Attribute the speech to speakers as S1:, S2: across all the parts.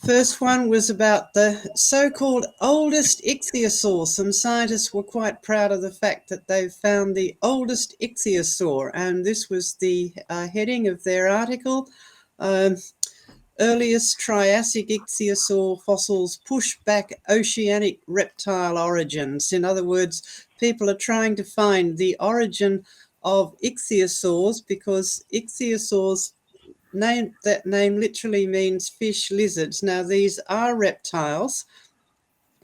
S1: First one was about the so-called oldest ichthyosaur. Some scientists were quite proud of the fact that they've found the oldest ichthyosaur, and this was the heading of their article. Earliest Triassic ichthyosaur fossils push back oceanic reptile origins. In other words, people are trying to find the origin of ichthyosaurs because ichthyosaurs, that name literally means fish lizards. Now, these are reptiles,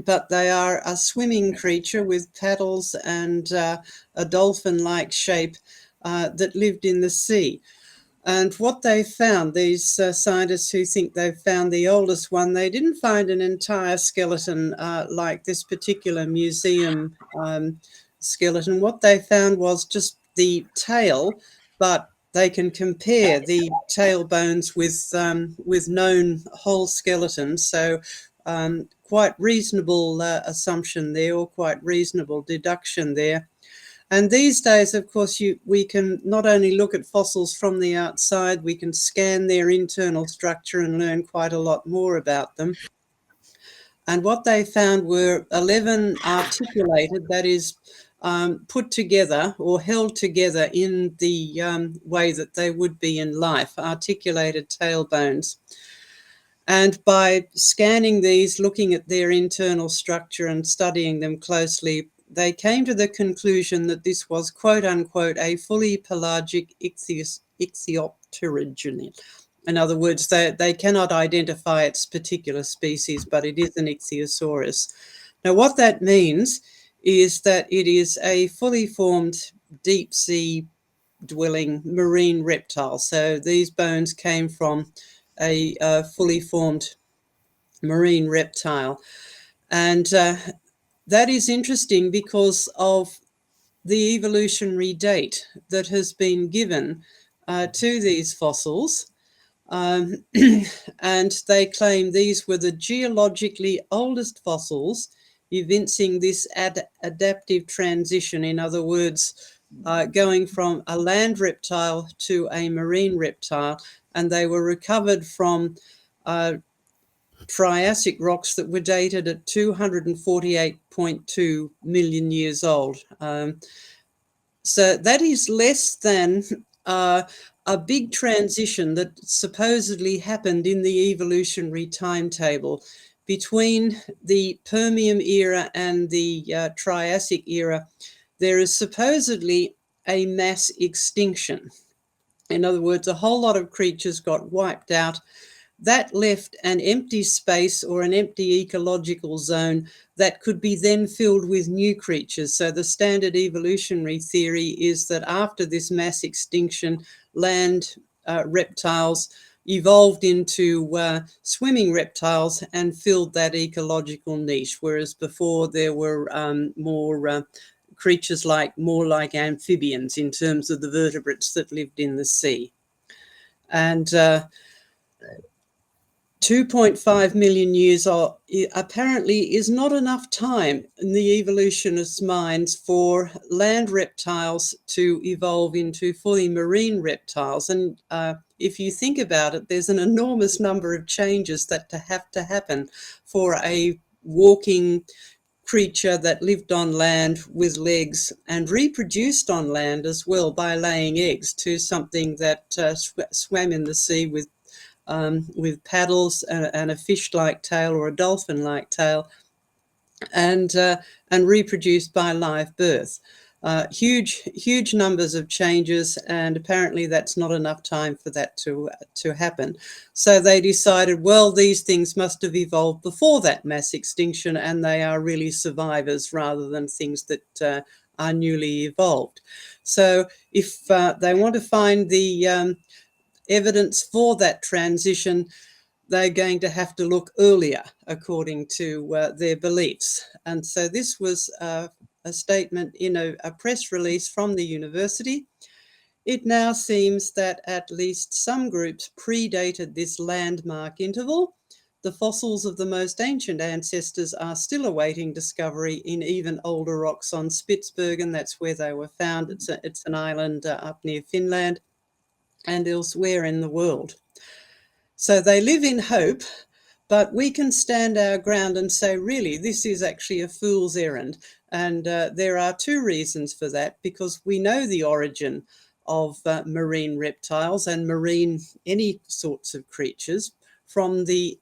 S1: but they are a swimming creature with paddles and a dolphin-like shape that lived in the sea. And what they found, these scientists who think they've found the oldest one, they didn't find an entire skeleton like this particular museum skeleton. What they found was just the tail, but they can compare the tail bones with known whole skeletons. So quite reasonable assumption there, or quite reasonable deduction there. And these days, of course, we can not only look at fossils from the outside, we can scan their internal structure and learn quite a lot more about them. And what they found were 11 articulated, that is, put together or held together in the way that they would be in life, articulated tailbones. And by scanning these, looking at their internal structure and studying them closely, they came to the conclusion that this was, quote unquote, a fully pelagic ichthyopterygian. In other words, they cannot identify its particular species, but it is an Ichthyosaurus. Now, what that means is that it is a fully formed deep sea dwelling marine reptile. So these bones came from a fully formed marine reptile. And that is interesting because of the evolutionary date that has been given to these fossils. And they claim these were the geologically oldest fossils, evincing this adaptive transition. In other words, going from a land reptile to a marine reptile, and they were recovered from Triassic rocks that were dated at 248.2 million years old. So that is less than a big transition that supposedly happened in the evolutionary timetable between the Permian era and the Triassic era. There is supposedly a mass extinction. In other words, a whole lot of creatures got wiped out. That left an empty space or an empty ecological zone that could be then filled with new creatures. So the standard evolutionary theory is that after this mass extinction, land reptiles evolved into swimming reptiles and filled that ecological niche, whereas before there were more creatures more like amphibians in terms of the vertebrates that lived in the sea. And 2.5 million years apparently is not enough time in the evolutionists' minds for land reptiles to evolve into fully marine reptiles. And if you think about it, there's an enormous number of changes that have to happen for a walking creature that lived on land with legs and reproduced on land as well by laying eggs to something that swam in the sea with paddles and a fish-like tail or a dolphin-like tail, and reproduced by live birth. Huge numbers of changes, and apparently that's not enough time for that to happen. So they decided, well, these things must have evolved before that mass extinction, and they are really survivors rather than things that are newly evolved. So if they want to find the evidence for that transition, they're going to have to look earlier, according to their beliefs. And so this was a statement in a press release from the university. It now seems that at least some groups predated this landmark interval. The fossils of the most ancient ancestors are still awaiting discovery in even older rocks on Spitsbergen. That's where they were found. It's an island up near Finland and elsewhere in the world. So they live in hope, But we can stand our ground and say, really, this is actually a fool's errand. And there are two reasons for that, because we know the origin of marine reptiles and marine any sorts of creatures from the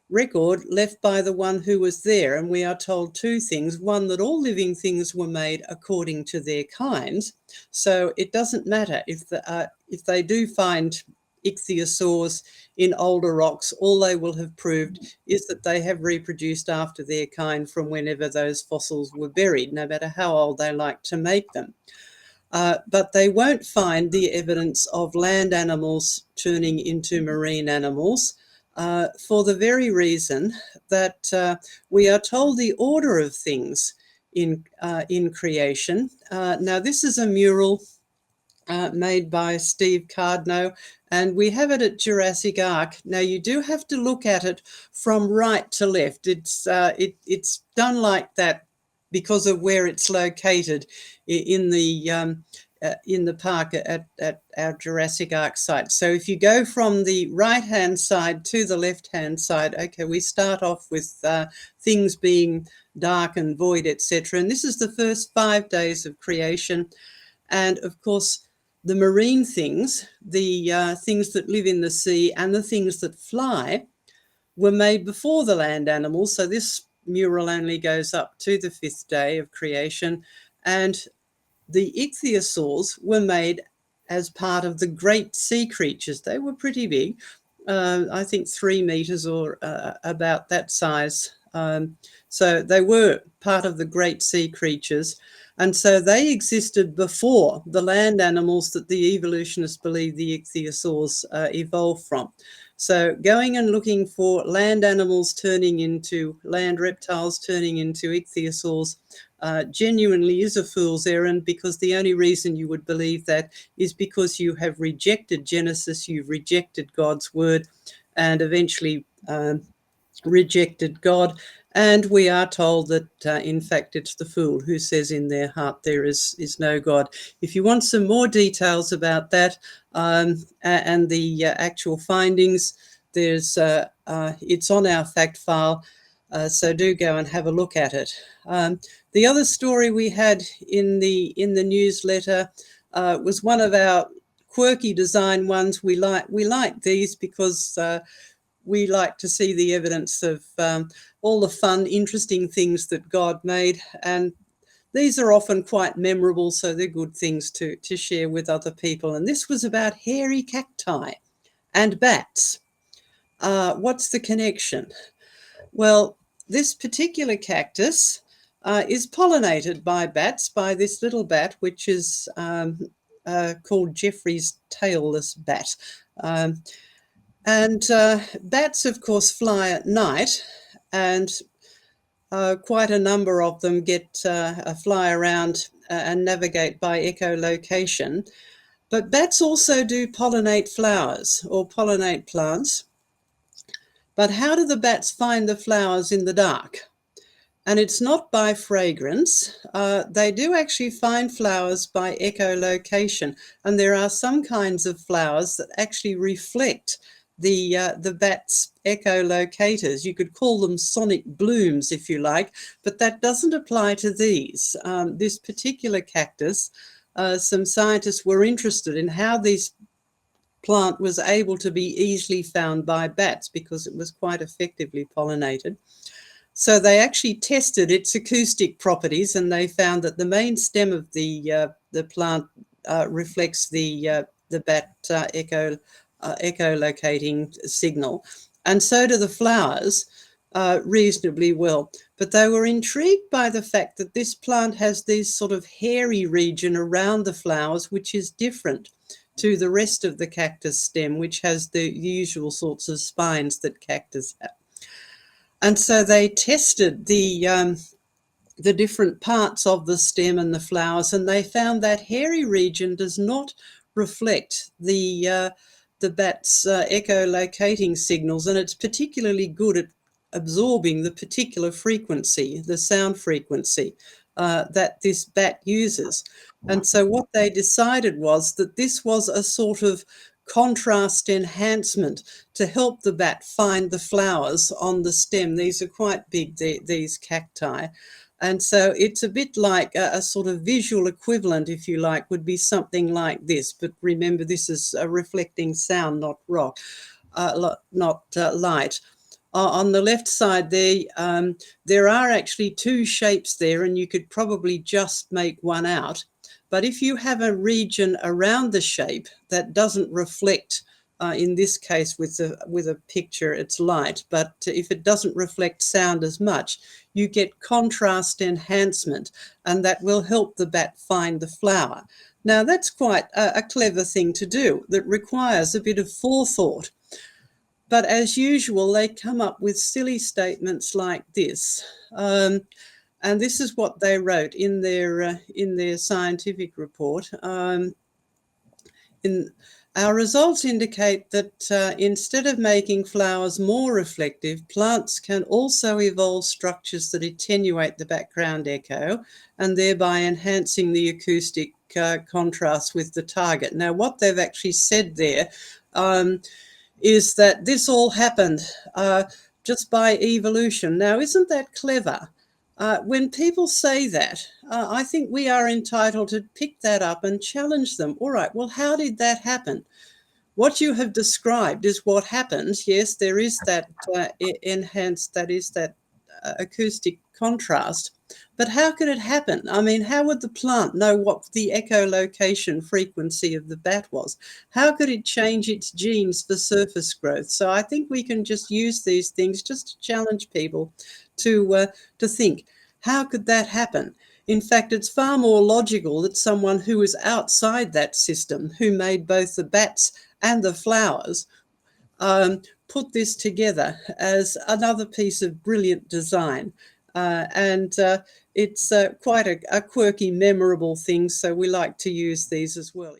S1: record left by the one who was there. And we are told two things. One, that all living things were made according to their kinds. So it doesn't matter if they do find ichthyosaurs in older rocks, all they will have proved is that they have reproduced after their kind from whenever those fossils were buried, no matter how old they like to make them. But they won't find the evidence of land animals turning into marine animals for the very reason that we are told the order of things in creation. Now, this is a mural made by Steve Cardno, and we have it at Jurassic Ark. Now, you do have to look at it from right to left. It's done like that because of where it's located in the park at our Jurassic Ark site. So if you go from the right-hand side to the left-hand side, okay, we start off with things being dark and void, etc. And this is the first 5 days of creation. And of course, the marine things, the things that live in the sea and the things that fly were made before the land animals. So this mural only goes up to the 5th day of creation. And the ichthyosaurs were made as part of the great sea creatures. They were pretty big, I think 3 meters or about that size. So they were part of the great sea creatures. And so they existed before the land animals that the evolutionists believe the ichthyosaurs evolved from. So going and looking for land animals turning into land reptiles, turning into ichthyosaurs, genuinely is a fool's errand, because the only reason you would believe that is because you have rejected Genesis, you've rejected God's word, and eventually rejected God. And we are told that, in fact, it's the fool who says in their heart there is no God. If you want some more details about that and the actual findings, there's it's on our fact file, so do go and have a look at it. The other story we had in the newsletter was one of our quirky design ones. We like these because we like to see the evidence of all the fun, interesting things that God made. And these are often quite memorable, so they're good things to share with other people. And this was about hairy cacti and bats. What's the connection? Well, this particular cactus is pollinated by bats, by this little bat, which is called Jeffrey's tailless bat. And bats, of course, fly at night, and quite a number of them get fly around and navigate by echolocation. But bats also do pollinate flowers or pollinate plants. But how do the bats find the flowers in the dark? And it's not by fragrance. They do actually find flowers by echolocation. And there are some kinds of flowers that actually reflect the bat's echolocators. You could call them sonic blooms, if you like, but that doesn't apply to these. This particular cactus, some scientists were interested in how this plant was able to be easily found by bats because it was quite effectively pollinated. So they actually tested its acoustic properties, and they found that the main stem of the plant reflects the bat echolocating signal, and so do the flowers reasonably well. But they were intrigued by the fact that this plant has this sort of hairy region around the flowers, which is different to the rest of the cactus stem, which has the usual sorts of spines that cactus have. And so they tested the different parts of the stem and the flowers, and they found that hairy region does not reflect the bat's echolocating signals, and it's particularly good at absorbing the particular frequency, the sound frequency that this bat uses. And so what they decided was that this was a sort of contrast enhancement to help the bat find the flowers on the stem. These are quite big, these cacti. And so it's a bit like a sort of visual equivalent, if you like, would be something like this. But remember, this is a reflecting sound, not rock, not light. On the left side there are actually two shapes there, and you could probably just make one out. But if you have a region around the shape that doesn't reflect, in this case with a picture, it's light, but if it doesn't reflect sound as much, you get contrast enhancement, and that will help the bat find the flower. Now, that's quite a clever thing to do that requires a bit of forethought. But as usual, they come up with silly statements like this. And this is what they wrote in their scientific report. Our results indicate that instead of making flowers more reflective, plants can also evolve structures that attenuate the background echo and thereby enhancing the acoustic contrast with the target. Now, what they've actually said there is that this all happened just by evolution. Now, isn't that clever? When people say that, I think we are entitled to pick that up and challenge them. All right, well, how did that happen? What you have described is what happens. Yes, there is that acoustic contrast. But how could it happen? I mean, how would the plant know what the echolocation frequency of the bat was? How could it change its genes for surface growth? So I think we can just use these things just to challenge people to think, how could that happen? In fact, it's far more logical that someone who is outside that system, who made both the bats and the flowers, put this together as another piece of brilliant design. And it's quite a quirky, memorable thing, so we like to use these as well.